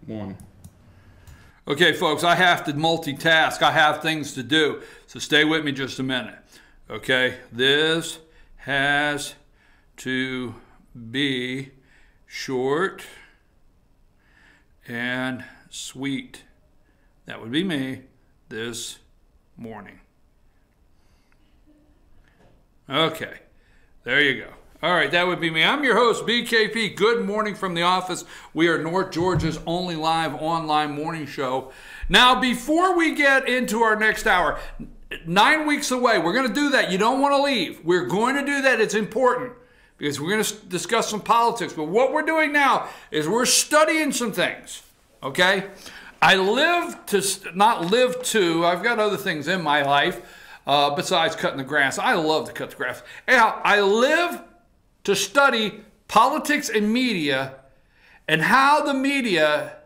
One. Okay, folks, I have to multitask. I have things to do. So stay with me just a minute. Okay, this has to be short and sweet. That would be me this morning. Okay, there you go. All right, that would be me. I'm your host, BKP. Good morning from the office. We are North Georgia's only live online morning show. Now, before we get into our next hour, 9 weeks away, we're going to do that. You don't want to leave. We're going to do that. It's important because we're going to discuss some politics. But what we're doing now is we're studying some things, okay? I've got other things in my life besides cutting the grass. I love to cut the grass. Anyhow, I live to study politics and media and how the media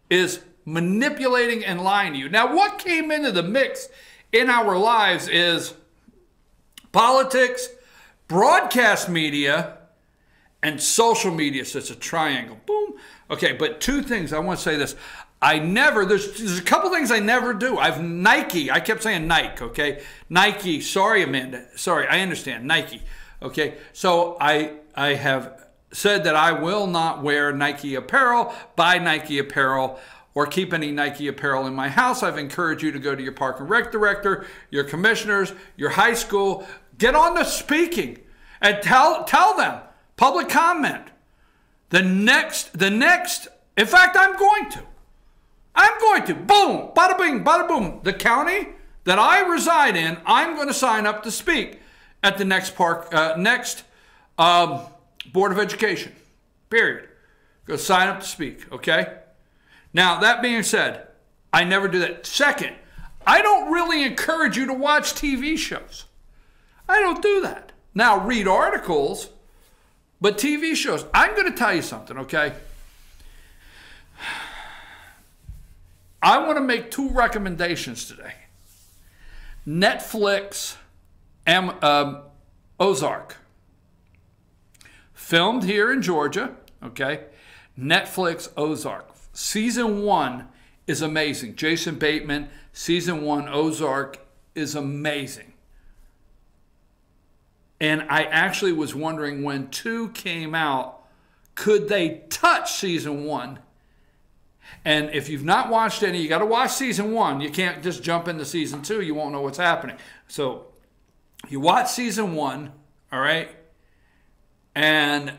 is manipulating and lying to you. Now, what came into the mix in our lives is politics, broadcast media, and social media. So it's a triangle. Boom. Okay, but two things. I want to say this. There's a couple things I never do. I kept saying Nike, okay? Nike, sorry, Amanda. Sorry, I understand. Nike. Okay, so I have said that I will not wear Nike apparel, buy Nike apparel, or keep any Nike apparel in my house. I've encouraged you to go to your park and rec director, your commissioners, your high school, get on the speaking and tell them, public comment. The next, in fact, I'm going to, boom, bada bing, bada boom. The county that I reside in, I'm going to sign up to speak at the next Board of Education, period. Go sign up to speak, okay? Now, that being said, I never do that. Second, I don't really encourage you to watch TV shows. I don't do that. Now, read articles, but TV shows, I'm going to tell you something, okay? I want to make two recommendations today. Netflix, Ozark. Filmed here in Georgia, okay? Netflix, Ozark. Season 1 is amazing. Jason Bateman, Season 1, Ozark is amazing. And I actually was wondering when 2 came out, could they touch Season 1? And if you've not watched any, you got to watch Season 1. You can't just jump into Season 2. You won't know what's happening. So you watch Season 1, all right? And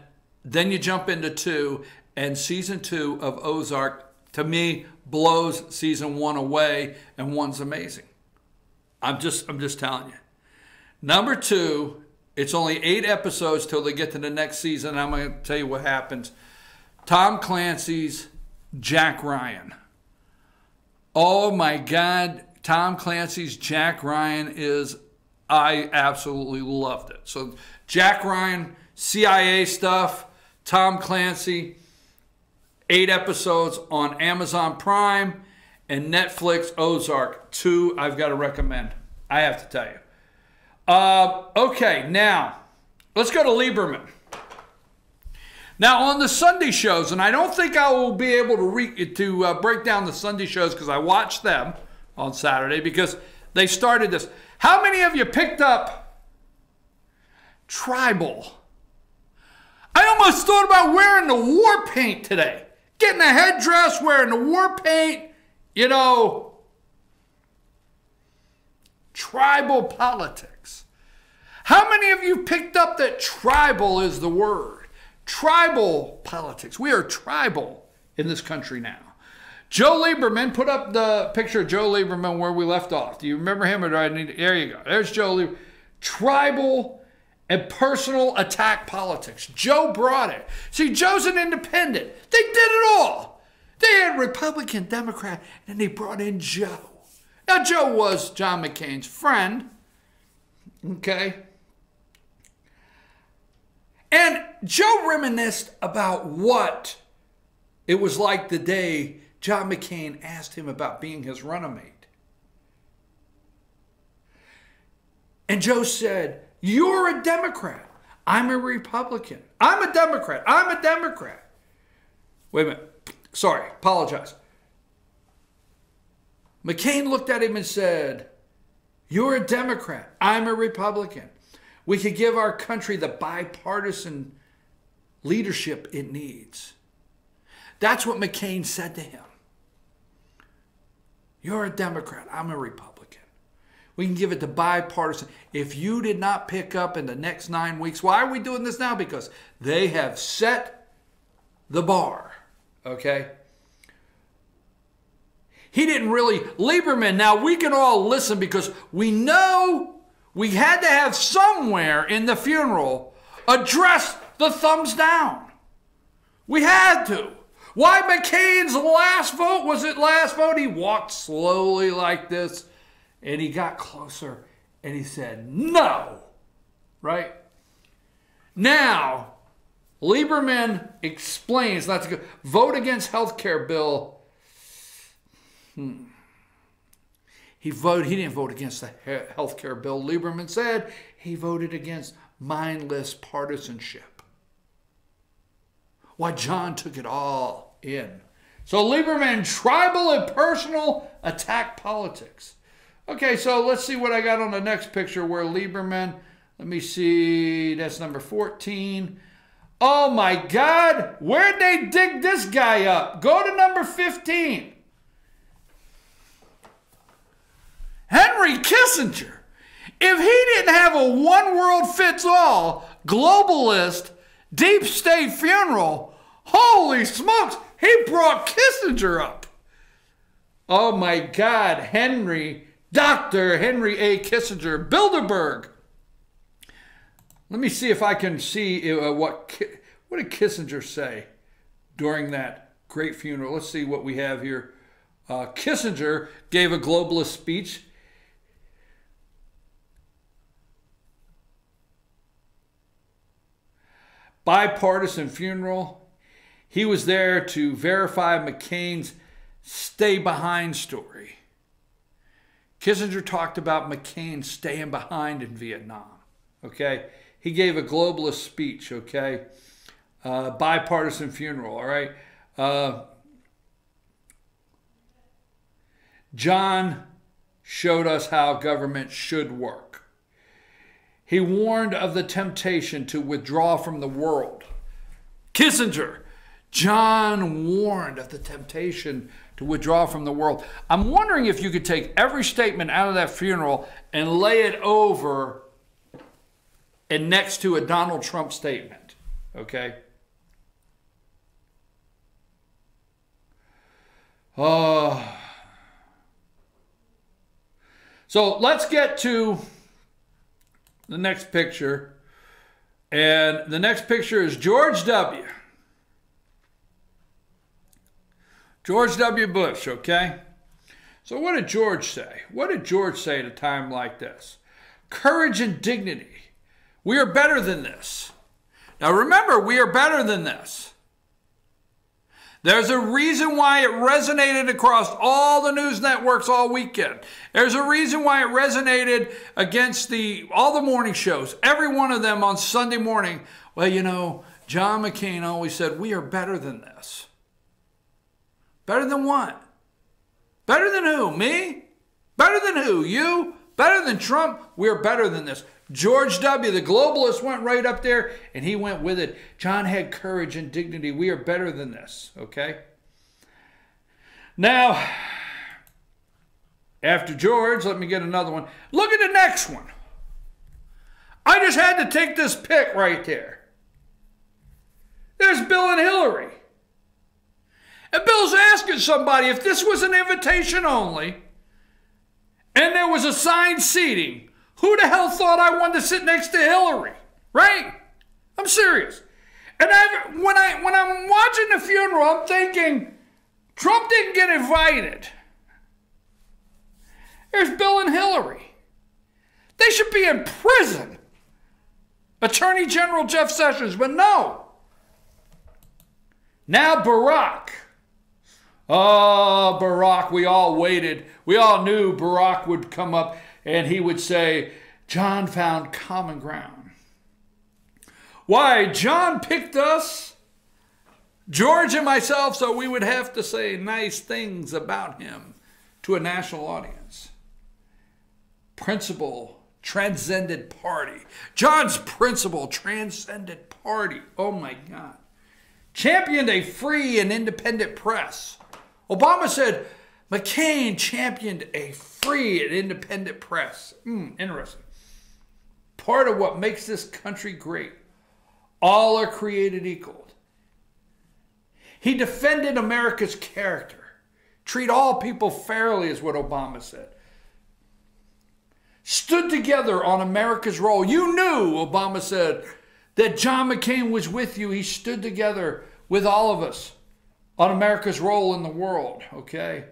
then you jump into 2. And Season 2 of Ozark, to me, blows Season 1 away. And 1's amazing. I'm just telling you. Number 2, it's only 8 episodes till they get to the next season. I'm going to tell you what happens. Tom Clancy's Jack Ryan. Oh my God, Tom Clancy's Jack Ryan I absolutely loved it. So Jack Ryan, CIA stuff, Tom Clancy, 8 episodes on Amazon Prime and Netflix Ozark. 2 I've got to recommend. I have to tell you. Okay, now let's go to Lieberman. Now, on the Sunday shows, and I don't think I will be able to break down the Sunday shows because I watched them on Saturday because they started this. How many of you picked up tribal? I almost thought about wearing the war paint today. Getting a headdress, wearing the war paint, tribal politics. How many of you picked up that tribal is the word? Tribal politics. We are tribal in this country now. Joe Lieberman, put up the picture of Joe Lieberman where we left off. Do you remember him? Or do I need? There you go. There's Joe Lieberman. Tribal and personal attack politics. Joe brought it. See, Joe's an independent. They did it all. They had Republican, Democrat, and they brought in Joe. Now, Joe was John McCain's friend. Okay? And Joe reminisced about what it was like the day John McCain asked him about being his running mate. And Joe said, "You're a Democrat. I'm a Republican. I'm a Democrat. I'm a Democrat." Wait a minute. Sorry, apologize. McCain looked at him and said, "You're a Democrat. I'm a Republican. We could give our country the bipartisan leadership it needs." That's what McCain said to him. "You're a Democrat. I'm a Republican. We can give it the bipartisan." If you did not pick up in the next 9 weeks, why are we doing this now? Because they have set the bar, okay? He didn't really, Lieberman, now we can all listen because we know we had to have somewhere in the funeral address the thumbs down. We had to. Why McCain's last vote? Was it last vote? He walked slowly like this and he got closer and he said, "No." Right? Now, Lieberman explains, that's a good, vote against health care bill. He didn't vote against the health care bill. Lieberman said he voted against mindless partisanship. Why, John took it all in. So Lieberman, tribal and personal, attack politics. Okay, so let's see what I got on the next picture where Lieberman, let me see, that's number 14. Oh my God, where'd they dig this guy up? Go to number 15. Henry Kissinger. If he didn't have a one-world-fits-all, globalist, deep state funeral, holy smokes, he brought Kissinger up. Oh my God, Dr. Henry A. Kissinger, Bilderberg. Let me see if I can see what did Kissinger say during that great funeral. Let's see what we have here. Kissinger gave a globalist speech. Bipartisan funeral. He was there to verify McCain's stay behind story. Kissinger talked about McCain staying behind in Vietnam. Okay, he gave a globalist speech. Okay, bipartisan funeral. All right. John showed us how government should work. He warned of the temptation to withdraw from the world. Kissinger, John warned of the temptation to withdraw from the world. I'm wondering if you could take every statement out of that funeral and lay it over and next to a Donald Trump statement, okay? So let's get to the next picture. And the next picture is George W. George W. Bush, okay? So what did George say? What did George say at a time like this? Courage and dignity. We are better than this. Now remember, we are better than this. There's a reason why it resonated across all the news networks all weekend. There's a reason why it resonated against all the morning shows, every one of them on Sunday morning. Well, you know, John McCain always said, we are better than this. Better than what? Better than who? Me? Better than who? You? Better than Trump? We're better than this. George W., the globalist, went right up there, and he went with it. John had courage and dignity. We are better than this, okay? Now, after George, let me get another one. Look at the next one. I just had to take this pic right there. There's Bill and Hillary. And Bill's asking somebody if this was an invitation only, and there was assigned seating, who the hell thought I wanted to sit next to Hillary? Right? I'm serious. And when I'm watching the funeral, I'm thinking, Trump didn't get invited. There's Bill and Hillary. They should be in prison. Attorney General Jeff Sessions, but no. Now Barack. Oh, Barack, we all waited. We all knew Barack would come up and he would say, John found common ground. Why, John picked us, George and myself, so we would have to say nice things about him to a national audience. Principle transcended party. John's principle transcended party. Oh my God. Championed a free and independent press. Obama said McCain championed a free and independent press. Interesting. Part of what makes this country great. All are created equal. He defended America's character. Treat all people fairly is what Obama said. Stood together on America's role. You knew, Obama said, that John McCain was with you. He stood together with all of us on America's role in the world, okay?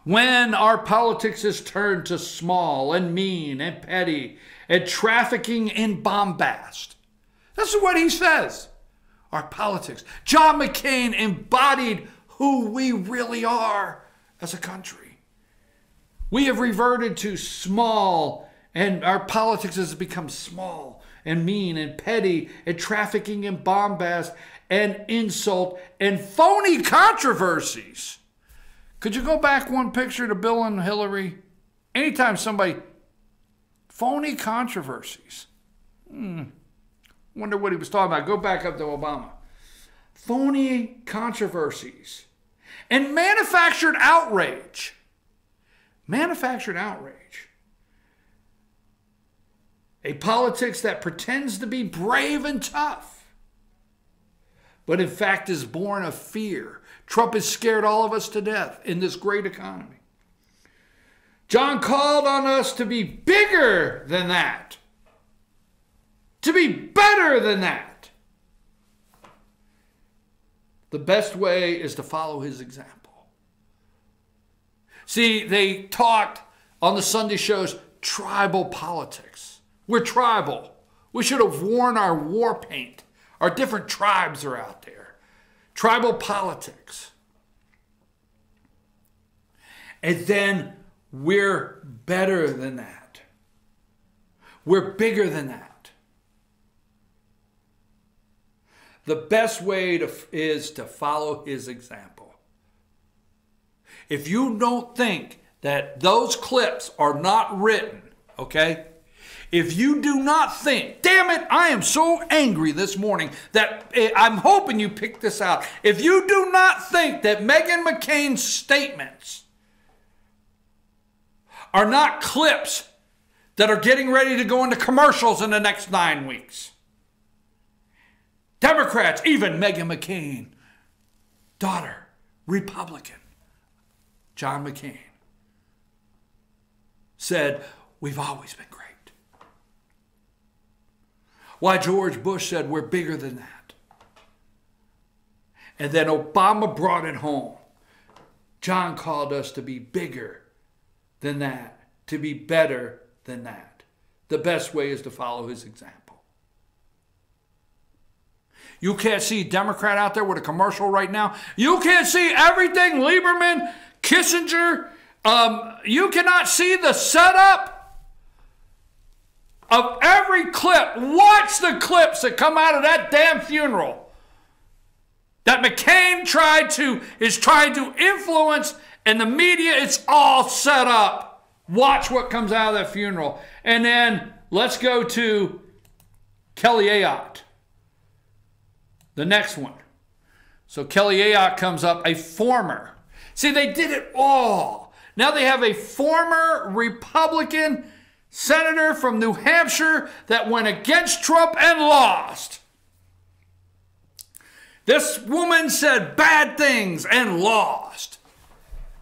When our politics is turned to small and mean and petty and trafficking in bombast. This is what he says. Our politics. John McCain embodied who we really are as a country. We have reverted to small, and our politics has become small and mean and petty and trafficking in bombast and insult and phony controversies. Could you go back one picture to Bill and Hillary? Anytime somebody, phony controversies. Wonder what he was talking about. Go back up to Obama. Phony controversies. And manufactured outrage. Manufactured outrage. A politics that pretends to be brave and tough, but in fact is born of fear. Trump has scared all of us to death in this great economy. John called on us to be bigger than that. To be better than that. The best way is to follow his example. See, they talked on the Sunday shows tribal politics. We're tribal. We should have worn our war paint. Our different tribes are out there. Tribal politics. And then we're better than that. We're bigger than that. The best way is to follow his example. If you don't think that those clips are not written, okay? If you do not think, damn it, I am so angry this morning that I'm hoping you picked this out. If you do not think that Meghan McCain's statements are not clips that are getting ready to go into commercials in the next 9 weeks. Democrats, even Meghan McCain, daughter, Republican, John McCain, said, we've always been great. Why George Bush said we're bigger than that. And then Obama brought it home. John called us to be bigger than that, to be better than that. The best way is to follow his example. You can't see a Democrat out there with a commercial right now. You can't see everything, Lieberman, Kissinger. You cannot see the setup of every clip. Watch the clips that come out of that damn funeral that McCain is trying to influence, and the media, it's all set up. Watch what comes out of that funeral. And then let's go to Kelly Ayotte, the next one. So Kelly Ayotte comes up, a former. See, they did it all. Now they have a former Republican senator from New Hampshire that went against Trump and lost. This woman said bad things and lost.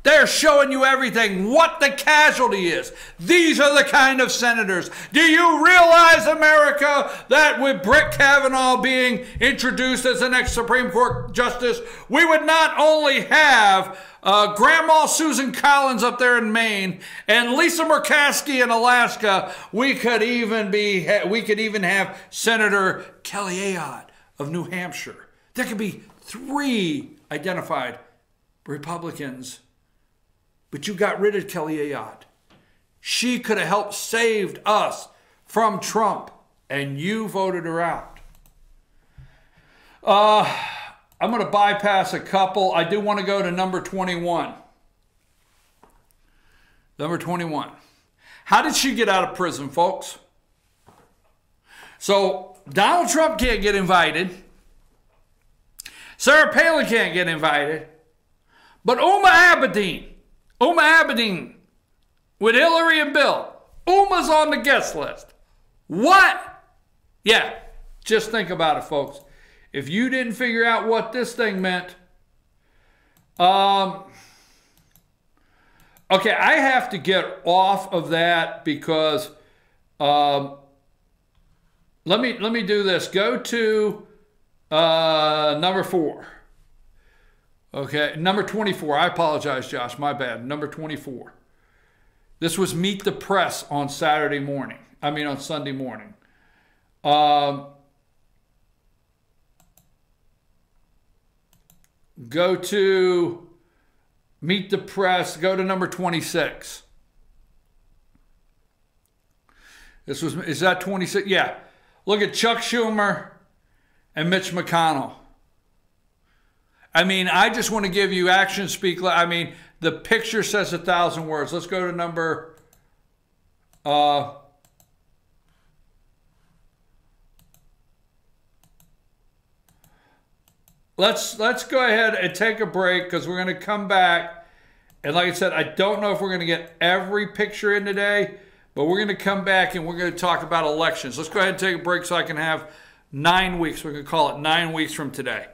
They're showing you everything, what the casualty is. These are the kind of senators. Do you realize, America, that with Brett Kavanaugh being introduced as the next Supreme Court justice, we would not only have Grandma Susan Collins up there in Maine and Lisa Murkowski in Alaska, we could even have Senator Kelly Ayotte of New Hampshire. There could be 3 identified Republicans. But you got rid of Kelly Ayotte. She could have helped save us from Trump and you voted her out. I'm going to bypass a couple. I do want to go to number 21. Number 21. How did she get out of prison, folks? So Donald Trump can't get invited. Sarah Palin can't get invited. But Uma Abedin with Hillary and Bill, Uma's on the guest list. What? Yeah, just think about it, folks. If you didn't figure out what this thing meant, okay, I have to get off of that because let me do this. Go to number 4. Okay, number 24. I apologize, Josh. My bad. Number 24. This was Meet the Press on Sunday morning. Go to Meet the Press. Go to number 26. Is that 26? Yeah. Look at Chuck Schumer and Mitch McConnell. I just want to give you action speak. The picture says 1,000 words. Let's go to number... Let's go ahead and take a break because we're going to come back. And like I said, I don't know if we're going to get every picture in today, but we're going to come back and we're going to talk about elections. Let's go ahead and take a break so I can have 9 weeks. We're going to call it 9 weeks from today.